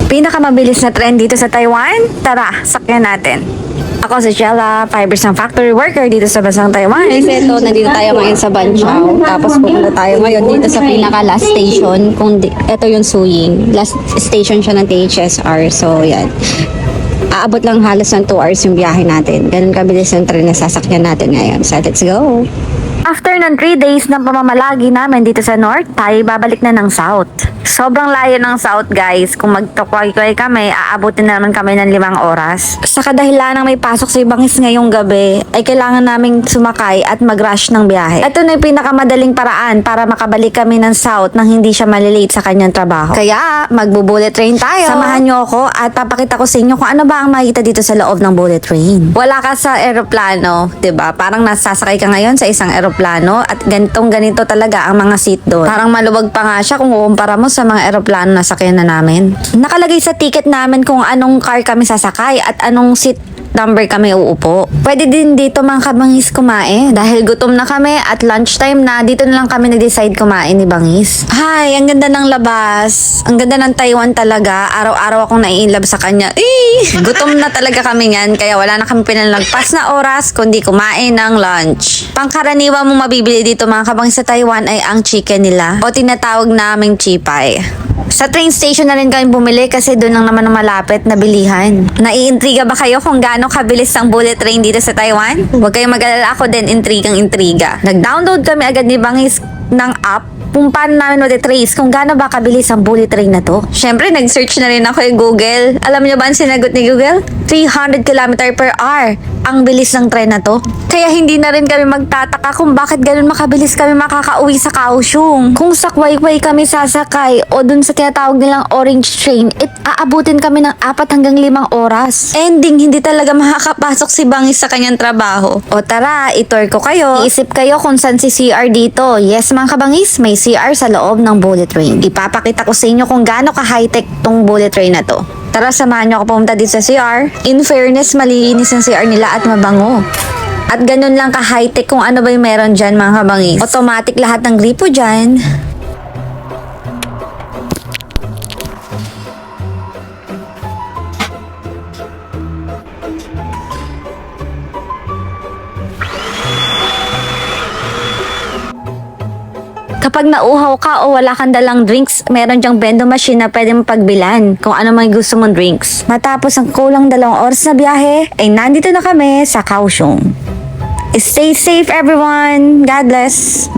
Pinakamabilis na tren dito sa Taiwan? Tara, sakyan natin. Ako si Jella, 5% factory worker dito sa bansang Taiwan. Guys, ito, nandito tayo ngayon sa Banqiao. Tapos pupunta tayo ngayon dito sa pinaka last station. Ito yung Suying. Last station siya ng THSR. So, yan. Aabot lang halos ng 2 hours yung biyahe natin. Ganun kabilis yung tren na sasakyan natin ngayon. So, let's go! After ng 3 days ng pamamalagi namin dito sa North, tayo babalik na ng South. Sobrang layo ng South, guys. Kung magtukway-kway kami, aabutin na naman kami ng 5 oras. Sa kadahilanang may pasok sa Ibangis ngayong gabi, ay kailangan naming sumakay at mag-rush ng biyahe. Ito na yung pinakamadaling paraan para makabalik kami ng South nang hindi siya malilate sa kanyang trabaho. Kaya, magbo-bullet train tayo. Samahan nyo ako at papakita ko sa inyo kung ano ba ang makikita dito sa loob ng bullet train. Wala ka sa eroplano, 'di ba? Parang nasasakay ka ngayon sa isang eroplano at ganito talaga ang mga seat doon. Parang maluwag pa nga siya kung kukumpara mo sa mga eroplano na sakyan na namin. Nakalagay sa ticket namin kung anong car kami sasakay at anong seat number kami uupo. Pwede din dito mga kabangis kumain. Dahil gutom na kami at lunchtime na, dito na lang kami nag-decide kumain ni Bangis. Hi, ang ganda ng labas. Ang ganda ng Taiwan talaga. Araw-araw akong nai-inlove sa kanya. Gutom na talaga kami yan, kaya wala na kami pinalagpas na oras kundi kumain ng lunch. Pangkaraniwan mong mabibili dito mga kabangis sa Taiwan ay ang chicken nila o tinatawag naming chipay. Sa train station na rin kami bumili kasi doon lang naman ang malapit na bilihan. Naiintriga ba kayo kung gaano kabilis ang bullet train dito sa Taiwan? Huwag kayong mag-alala, ako din intrigang-intriga. Nag-download kami agad ni Bangis ng app kung paano namin matitrace kung gaano ba kabilis ang bullet train na to. Syempre, nag-search na rin ako yung Google. Alam niyo ba ang sinagot ni Google? 300 km per hour. Ang bilis ng tren na to. Kaya hindi na rin kami magtataka kung bakit ganun makabilis kami makakauwi sa Kaohsiung. Kung sa Kwai-Kwai kami sasakay o dun sa tinatawag nilang orange train, aabutin kami ng 4 hanggang 5 oras. Ending, hindi talaga makakapasok si Bangis sa kanyang trabaho. O tara, itour ko kayo. Iisip kayo kung saan si CR dito. Yes mga kabangis, may CR sa loob ng bullet train. Ipapakita ko sa inyo kung gaano ka-high-tech tong bullet train na to. Tara, samahan nyo ako pumunta dito sa CR. In fairness, malinis ang CR nila at mabango. At ganun lang ka-high-tech kung ano ba yung meron dyan mga kabangis. Automatic lahat ng gripo dyan. Kapag nauhaw ka o wala kang dalang drinks, meron dyang vending machine na pwede mong pagbilan kung ano may gusto mong drinks. Matapos ang kulang 2 oras na biyahe, ay nandito na kami sa Kaohsiung. Stay safe everyone! God bless!